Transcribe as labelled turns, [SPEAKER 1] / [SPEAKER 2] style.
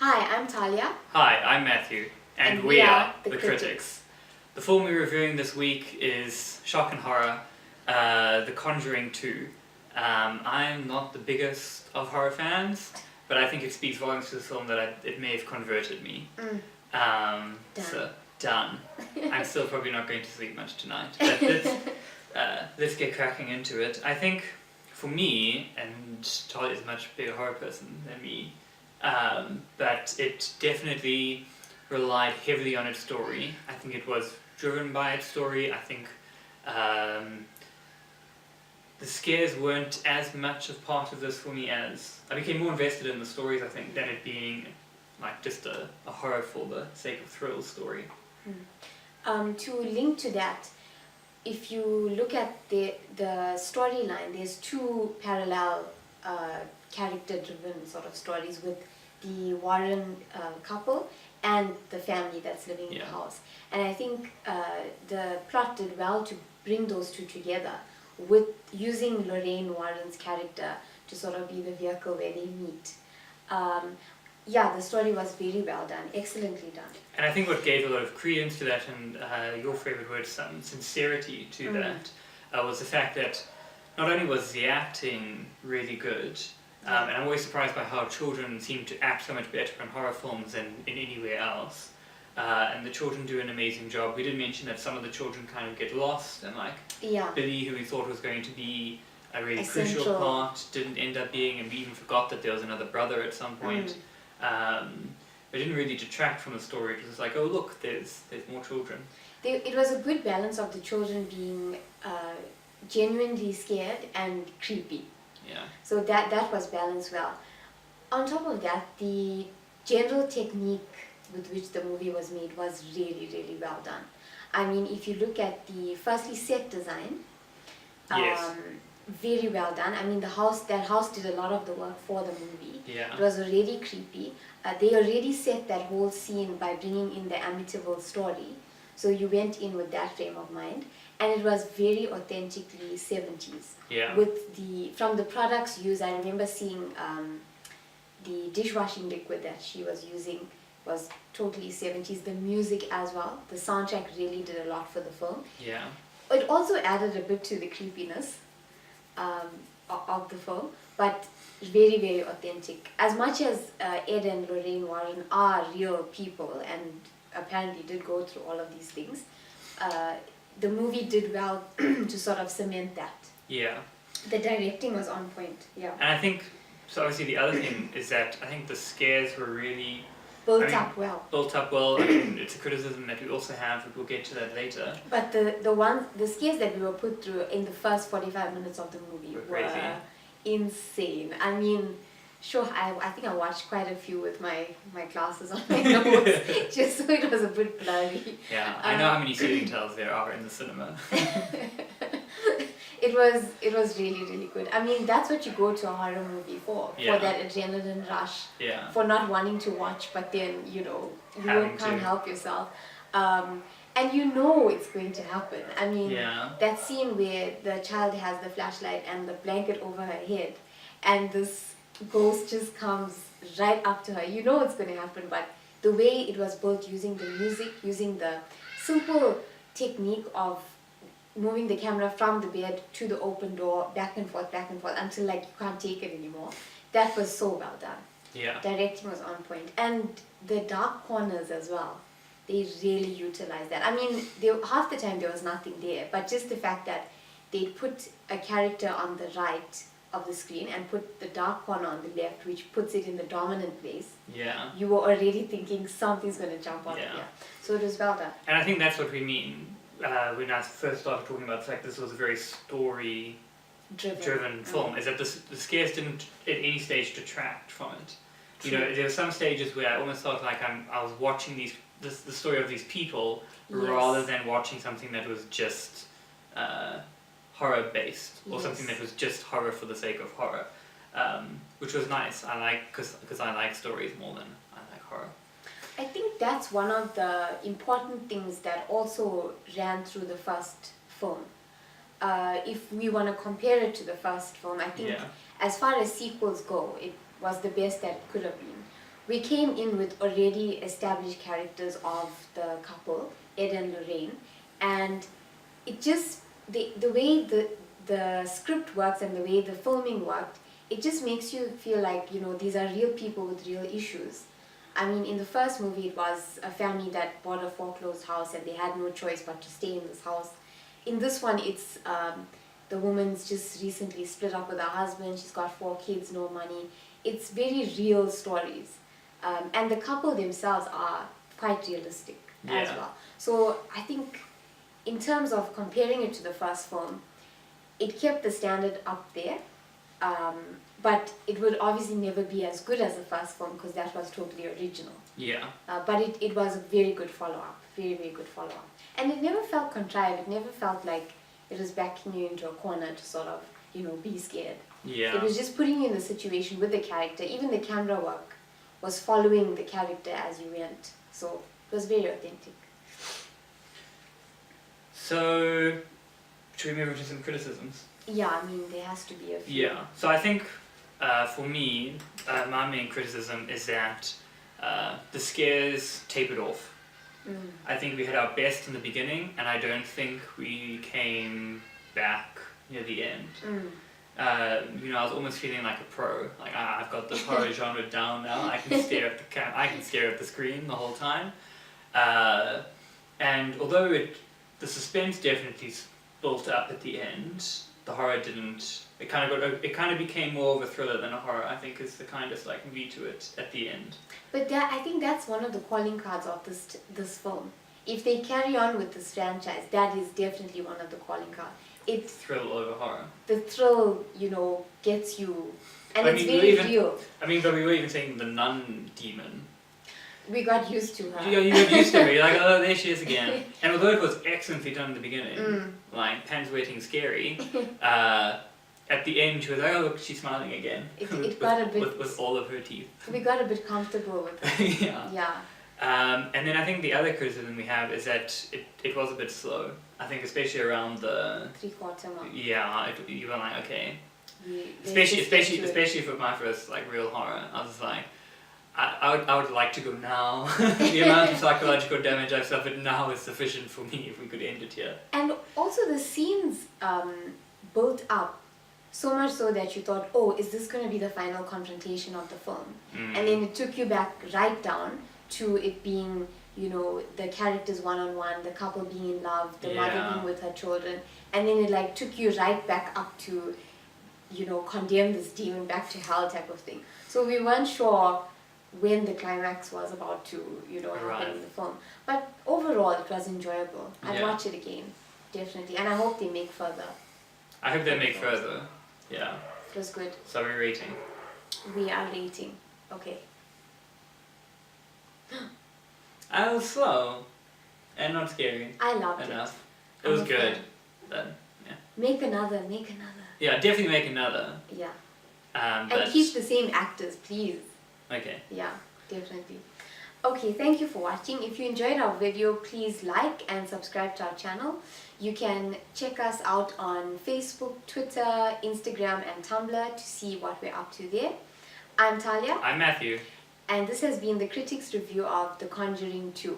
[SPEAKER 1] Hi, I'm Talia.
[SPEAKER 2] Hi, I'm Matthew, and we are The Critics. The film we're reviewing this week is shock and horror, The Conjuring 2. I'm not the biggest of horror fans, but I think it speaks volumes to the film that it may have converted me.
[SPEAKER 1] Done.
[SPEAKER 2] So, done. I'm still probably not going to sleep much tonight, but let's get cracking into it. I think, for me, and Talia is a much bigger horror person than me, but it definitely relied heavily on its story. I think it was driven by its story. I think the scares weren't as much of part of this for me as I became more invested in the stories, I think, than it being like just a horror for the sake of thrill story.
[SPEAKER 1] To link to that, if you look at the storyline, there's two parallel character-driven sort of stories with the Warren couple and the family that's living in the house. And I think the plot did well to bring those two together with using Lorraine Warren's character to sort of be the vehicle where they meet. The story was very well done, excellently done.
[SPEAKER 2] And I think what gave a lot of credence to that, and your favourite word, some sincerity to that, was the fact that not only was the acting really good, and I'm always surprised by how children seem to act so much better in horror films than in anywhere else. And the children do an amazing job. We did mention that some of the children kind of get lost, and Billy, who we thought was going to be a really crucial part, didn't end up being, and we even forgot that there was another brother at some point. It didn't really detract from the story. It was like, oh look, there's more children.
[SPEAKER 1] It was a good balance of the children being genuinely scared and creepy.
[SPEAKER 2] Yeah.
[SPEAKER 1] So that was balanced well. On top of that, the general technique with which the movie was made was really, really well done. I mean, if you look at the firstly set design, very well done. I mean, that house did a lot of the work for the movie.
[SPEAKER 2] Yeah.
[SPEAKER 1] It was already creepy. They already set that whole scene by bringing in the Amityville story. So you went in with that frame of mind. And it was very authentically 70s.
[SPEAKER 2] Yeah.
[SPEAKER 1] From the products used, I remember seeing the dishwashing liquid that she was using was totally 70s. The music as well. The soundtrack really did a lot for the film.
[SPEAKER 2] Yeah.
[SPEAKER 1] It also added a bit to the creepiness of the film, but very, very authentic. As much as Ed and Lorraine Warren are real people and apparently did go through all of these things, the movie did well to sort of cement that.
[SPEAKER 2] Yeah.
[SPEAKER 1] The directing was on point, yeah.
[SPEAKER 2] And I think, so obviously the other thing is that I think the scares were really
[SPEAKER 1] built up well.
[SPEAKER 2] I mean, it's a criticism that we also have, but we'll get to that later.
[SPEAKER 1] But the scares that we were put through in the first 45 minutes of the movie were insane. I mean, sure, I think I watched quite a few with my glasses on my nose, just so it was a bit blurry.
[SPEAKER 2] Yeah, I know how many ceiling tiles there are in the cinema.
[SPEAKER 1] It was really, really good. I mean, that's what you go to a horror movie for that adrenaline rush, for not wanting to watch, but then, you can't help yourself. And you know it's going to happen. I mean, that scene where the child has the flashlight and the blanket over her head, and this ghost just comes right up to her. You know it's going to happen, but the way it was built, using the music, using the simple technique of moving the camera from the bed to the open door, back and forth, until you can't take it anymore. That was so well done.
[SPEAKER 2] Yeah.
[SPEAKER 1] Directing was on point. And the dark corners as well. They really utilized that. I mean, half the time there was nothing there, but just the fact that they put a character on the right of the screen and put the dark corner on the left, which puts it in the dominant place.
[SPEAKER 2] Yeah.
[SPEAKER 1] You were already thinking something's going to jump out of here. So it was well done.
[SPEAKER 2] And I think that's what we mean when I first started talking about the fact this was a very story-driven film, is that the scares didn't at any stage detract from it. True. There were some stages where I almost felt like I was watching the story of these people rather than watching something that was just horror-based, or something that was just horror for the sake of horror, which was nice. I like because I like stories more than I like horror.
[SPEAKER 1] I think that's one of the important things that also ran through the first film. If we want to compare it to the first film, I think as far as sequels go, it was the best that it could have been. we came in with already established characters of the couple, Ed and Lorraine, and it just, the way the script works and the way the filming worked, it just makes you feel like, you know, these are real people with real issues. I mean, in the first movie, it was a family that bought a foreclosed house and they had no choice but to stay in this house. In this one, it's the woman's just recently split up with her husband, she's got 4 kids, no money. It's very real stories. And the couple themselves are quite realistic as well. So I think in terms of comparing it to the first film, it kept the standard up there. But it would obviously never be as good as the first film because that was totally original.
[SPEAKER 2] Yeah.
[SPEAKER 1] But it was a very good follow-up, very, very good follow-up. And it never felt contrived, it never felt like it was backing you into a corner to sort of, you know, be scared.
[SPEAKER 2] Yeah.
[SPEAKER 1] It was just putting you in the situation with the character. Even the camera work was following the character as you went. So it was very authentic.
[SPEAKER 2] So, should we move on to some criticisms?
[SPEAKER 1] Yeah, I mean, there has to be a few.
[SPEAKER 2] Yeah, so I think for me, my main criticism is that the scares tapered off. I think we had our best in the beginning, and I don't think we came back near the end. You know, I was almost feeling like a pro. Like, I've got the horror genre down now. I can stare at the I can stare at the screen the whole time. And although the suspense definitely built up at the end, the horror didn't. It kind of became more of a thriller than a horror. I think is the kind of like V to it at the end.
[SPEAKER 1] But I think that's one of the calling cards of this film. If they carry on with this franchise, that is definitely one of the calling cards. It's
[SPEAKER 2] thrill over horror.
[SPEAKER 1] The thrill, you know, gets you, and it's very real.
[SPEAKER 2] I mean, but we were even saying the nun demon.
[SPEAKER 1] We got used to her.
[SPEAKER 2] You got used to her. You're like, oh, there she is again. And although it was excellently done in the beginning, like pants waiting scary, at the end she was like, oh look, she's smiling again.
[SPEAKER 1] It got a bit
[SPEAKER 2] with all of her teeth.
[SPEAKER 1] We got a bit comfortable with it.
[SPEAKER 2] Yeah. And then I think the other criticism we have is that it was a bit slow. I think especially around the
[SPEAKER 1] 3/4 mark.
[SPEAKER 2] Yeah, you were like, okay. Especially for my first like real horror, I was like, I would like to go now. The amount of psychological damage I've suffered now is sufficient for me if we could end it here.
[SPEAKER 1] And also the scenes built up so much so that you thought, oh, is this going to be the final confrontation of the film? And then it took you back right down to it being, you know, the characters one-on-one, the couple being in love, the mother being with her children, and then it like took you right back up to, you know, condemn this demon back to hell type of thing. So we weren't sure when the climax was about to, you know, happen in the film. But overall it was enjoyable. I'd watch it again, definitely. And I hope they make further.
[SPEAKER 2] I hope they make further. Yeah.
[SPEAKER 1] It was good.
[SPEAKER 2] So we're rating.
[SPEAKER 1] We are rating. Okay.
[SPEAKER 2] I was slow and not scary.
[SPEAKER 1] I loved
[SPEAKER 2] enough. It was good. Then
[SPEAKER 1] Make another.
[SPEAKER 2] Yeah, definitely make another.
[SPEAKER 1] Yeah.
[SPEAKER 2] And
[SPEAKER 1] keep the same actors, please.
[SPEAKER 2] Okay.
[SPEAKER 1] Yeah, definitely. Okay, thank you for watching. If you enjoyed our video, please like and subscribe to our channel. You can check us out on Facebook, Twitter, Instagram and Tumblr to see what we're up to there. I'm Talia.
[SPEAKER 2] I'm Matthew.
[SPEAKER 1] And this has been the critics' review of The Conjuring 2.